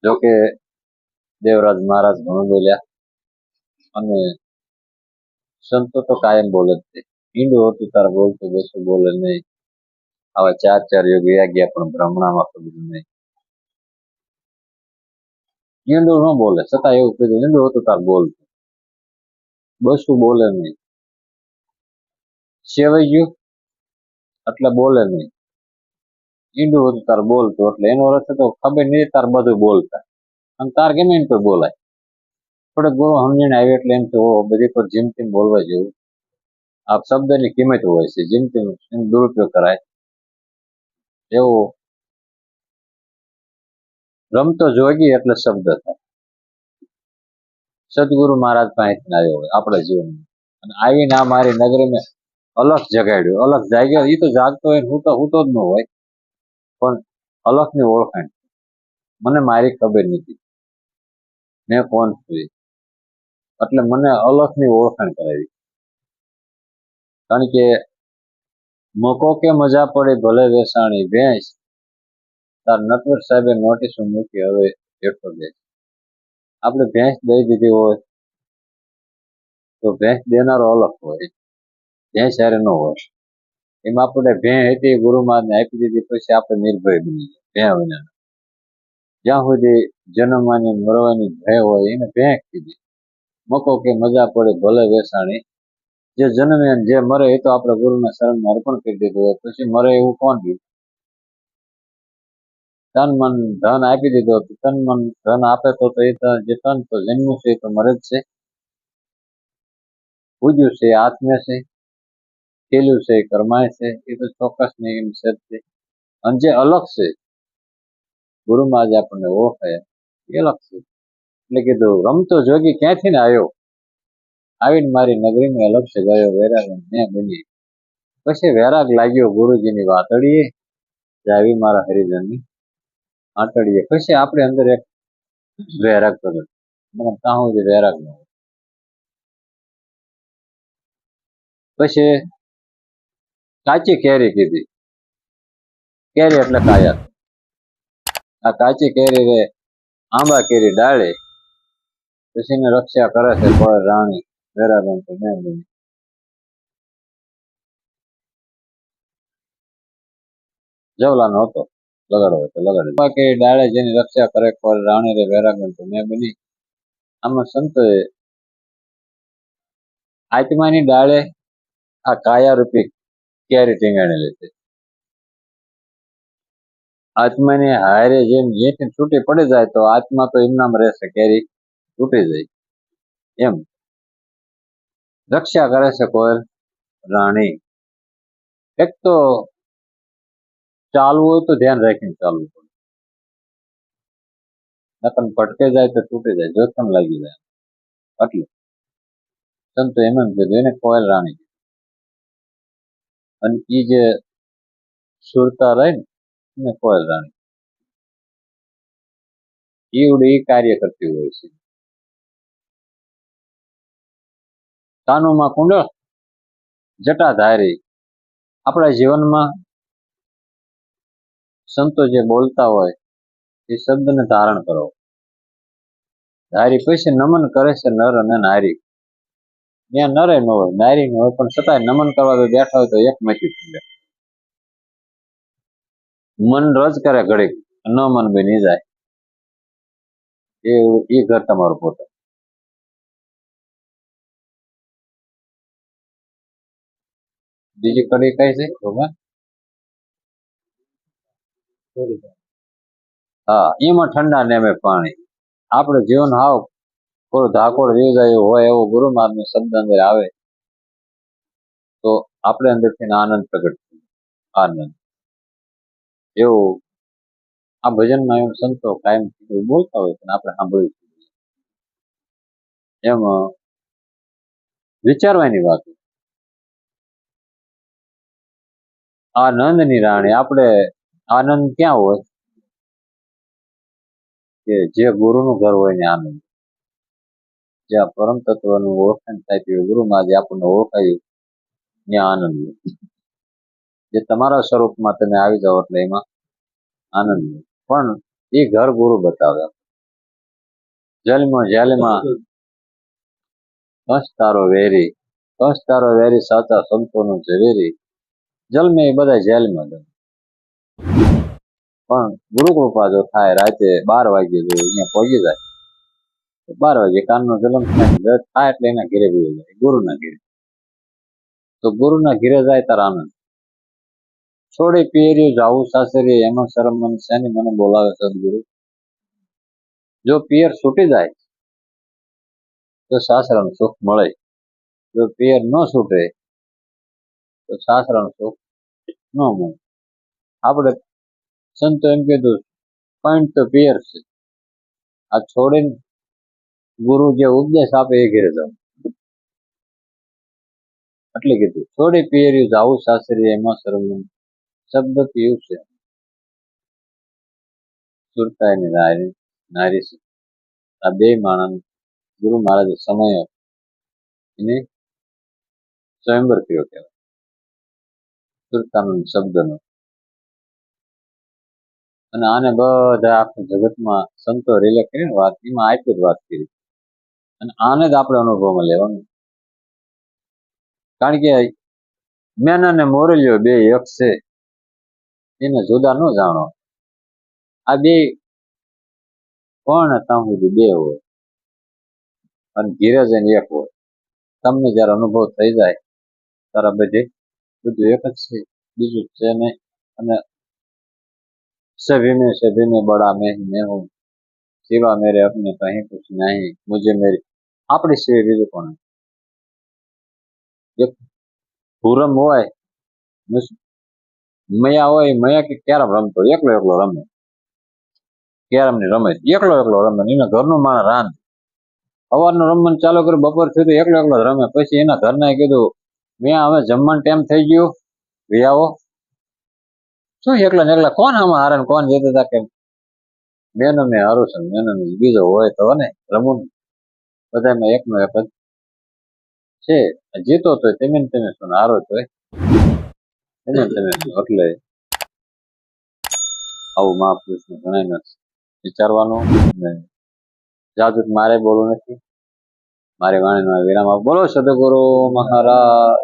જોકે દેવરાજ મહારાજ ઘણું બોલ્યા અને સંતો તો કાયમ બોલે જ છે. ઈંડું હતું તારે બોલતું બેસું બોલે નહીં. આવા ચાર ચાર યુગ વ્યા ગયા પણ બ્રહ્મણામાં ખબર નહીં. ઈંડું ન બોલે છતાં એવું કીધું ઈંડું હતું તાર બોલતું બસું બોલે નહીં. સેવાઈ ગયું એટલે બોલે નહીં. ઈંડું હતું તાર બોલતું એટલે એનો અર્થ હતો ખબર નહીં તાર બધું બોલતા અને તાર કેમ એમ તો બોલાય. થોડેક ગુરુ સમજીને આવી એટલે એમ કે ઓ બધી પર જીમતીમ બોલવા જેવું. આ શબ્દની કિંમત હોય છે, જીમતીમ એનો દુરુપયોગ કરાય. એવું રમતો જોગી એટલે શબ્દ થાય. સદગુરુ મહારાજ પાસેથી આવ્યો હોય આપણા જીવનમાં અને આવીને આ મારી નગરીમાં અલખ જગાડ્યું. અલખ જાગ્યો એ તો જાગતો હોય હું તો જ ન હોય પણ અલખની ઓળખાણ મને મારી ખબર નથી મેં કોણ છું એટલે મને અલખની ઓળખાણ કરાવી. કારણ કે મકો કે મજા પડે ભલે વેસાણી ભેંસ તાર નટવર સાહેબે નોટિસ મૂકી હવે એટલો દે. આપણે ભેંસ દઈ દીધી હોય તો ભેંસ દેનારો અલગ હોય, ભેંસ હારે ન હોય. એમાં આપણે ભેં હતી ગુરુ મહારાજને આપી દીધી પછી આપણે નિર્ભય બની ગયા ભેં વિના. જ્યાં સુધી જન્મવાની મરવાની ભય હોય એને ભેં કીધી. મકો કે મજા પડે ભલે વેસાણી જે જન્મે જે મરે એ તો આપણે ગુરુના શરણમાં અર્પણ કરી દીધું હોય પછી મરે એવું કોણ રહ્યું. તન મન ધન આપી દીધો તન મન ધન આપે તો એ જે તન તો જન્મ્યું છે એ તો મરે જ છે. પૂજ્યું છે આત્મ્ય છે, ખેલ્યું છે કર્માય છે એ તો ચોક્કસ નહીં એમ સત છે. અને જે અલગ છે ગુરુમાં જ આપણને ઓળખાય એ અલગ છે. એટલે કીધું રમતો જોગી ક્યાંથી ને આવ્યો આવીને મારી નગરીમાં અલગ છે ગયો વૈરાગ મેં બની. પછી વૈરાગ લાગ્યો ગુરુજીની વાતડીએ આવી મારા હરિજનની આંતડીએ. પછી આપણે અંદર એક વૈરાગ પ્રગટ મને ત્યાં સુધી વૈરાગ ન હોય. પછી કાચી કેરી કીધી. કેરી એટલે કાયા. આ કાચી કેરી રે આંબા કેરી ડાળે પછી ને રક્ષા કરે છે કોઈ રાણી વૈરાગ તો મેં બની. જવલાનો હતો લગાડો હોય તો લગાડે કે ડાળે જેની રક્ષા કરે કોઈ રાણી રે વૈરાગ તો મેં બની. આમાં સંતોએ આત્માની ડાળે આ કાયા રૂપી કેરી ટીંગાણેલી છે. આત્માની હારે જેમ જેથી છૂટી પડી જાય તો આત્મા તો એમનામ રહેશે, કેરી તૂટી જાય. એમ રક્ષા કરે છે કોઈ રાણી. એક તો ચાલવું હોય તો ધ્યાન રાખીને ચાલવું પડે, નકર ભટકે જાય તો તૂટી જાય, જોખમ લાગી જાય. એટલે સંતો એમ કીધું એને કોયલ રાણી. અને એ જે સુરતા રહી ને કોયલ રાણી એવડે એ કાર્ય કરતી હોય છે. કાનુમાં કુંડળ જટાધારી. આપણા જીવનમાં સંતો જે બોલતા હોય એ શબ્દને ધારણ કરો. ધારી પછી નમન કરે છે નર અને નારી. ત્યાં નરે ન હોય નારી ન હોય પણ છતાંય નમન કરવા તો બેઠા હોય તો એક મચી પડે. મન રજ કરે ઘડીક ન મન બની જાય એ ઘર તમારું પોતે. બીજી કડી કઈ છે ભગવાન? હા એમાં ઠંડા નેમે પાણી. આપણે જીવન હાવ થોડું ધાકોડ વી જાય હોય એવો ગુરુ મહારાજનો શબ્દ અંદર આવે તો આપણે અંદરથી આનંદ પ્રગટ થાય. આનંદ એવું આ ભજનમાં એમ સંતો કાયમ બોલતા હોય પણ આપણે સાંભળ્યું. એમ વિચારવાની વાત. આનંદની રાણી. આપણે આનંદ ક્યાં હોય કે જે ગુરુનું ઘર હોય ને આનંદ. જ્યાં પરમ તત્વનું ઓળખાણ થાય તે ગુરુમાં જે આપણને ઓળખાયું ત્યાં આનંદ હોય. જે તમારા સ્વરૂપમાં તમે આવી જાઓ એટલે એમાં આનંદ હોય. પણ એ ઘર ગુરુ બતાવે. જેલમાં જેલમાં કંસ તારો વેરી, કંસ તારો વેરી સાચા સંતોનો ઝવેરી, જલમે એ બધા જેલમાં જ. પણ ગુરુ કૃપા જો થાય રાતે 12 વાગે જો અહીંયા પહોંચી જાય, 12 વાગે કાનનો જલમ થાય એટલે એના ઘેરે ગયો જાય, ગુરુના ઘેરે. તો ગુરુના ઘેરે જાય તાર આનંદ. છોડી પિયર્યું જાવું સાસરીએ, એમાં શરમ મને શેની મને બોલાવે સદગુરુ. જો પિયર છૂટી જાય તો સાસરાનું સુખ મળે, જો પિયર ન છૂટે તો સાસરાનું સુખ ન મળે. આપણે સંતો એમ કીધું પોઈન્ટ તો પિયર છે. આ છોડીને ગુરુ જે ઉપદેશ આપે એ ઘેરે જાવ, એટલે કીધું છોડી પિયર્યું જાવું સાસરીએ, એમાં શરમ શબ્દ પીયું છે. સુરતાયની નારી છે. આ બે માણસ ગુરુ મહારાજે સમય એને સ્વયંવર કર્યો કહેવાય, સુરતાનંદ શબ્દનો. અને આને બધા આખા જગતમાં સંતો રિલે કરીને વાત, એમાં આટલી જ વાત કરી. અને આને જ આપણે અનુભવમાં લેવાનું. કારણ કે મેન અને મોરલીઓ બે એક છે, એને જુદા ન જાણો. આ બે કોણ ત્યાં સુધી બે હોય અને ધીરજ એને એક હોય. તમને જયારે અનુભવ થઈ જાય ત્યારે બધું એક જ છે, બીજું છે નહીં. અને सभी में बड़ा मैं हूँ, सिवा मेरे अपने कहीं कुछ नहीं, मुझे मेरी આપણી સિવાય બીજું કોણ. એક ભૂરમ હોય, મયા હોય, મયા કે કેરમ રમતો એકલો એકલો રમે, કેરમ ની રમે એકલો રમે, એના ઘરનું માણસ રાંધ સવારનું રમવાનું ચાલુ કર્યું, બપોર સુધી એકલો જ રમે. પછી એના ઘરના કીધું મેં હવે જમવાનું ટાઈમ થઈ ગયું, આવો. શું એકલા કોણ આમાં હારે કોણ જતા હતા કે મેનો મેં હારું છે, મેનો બીજો હોય તો ને રમું. બધામાં એકનો એક જ છે. જીતો તો તમે શું, હારો તો તમે શું. એટલે આવું મહાપુરુષનું ઘણા વિચારવાનું. જાજુ મારે બોલવું નથી, મારી વાણીનો વિરામ આપ. બોલો સદગુરુ મહારાજ.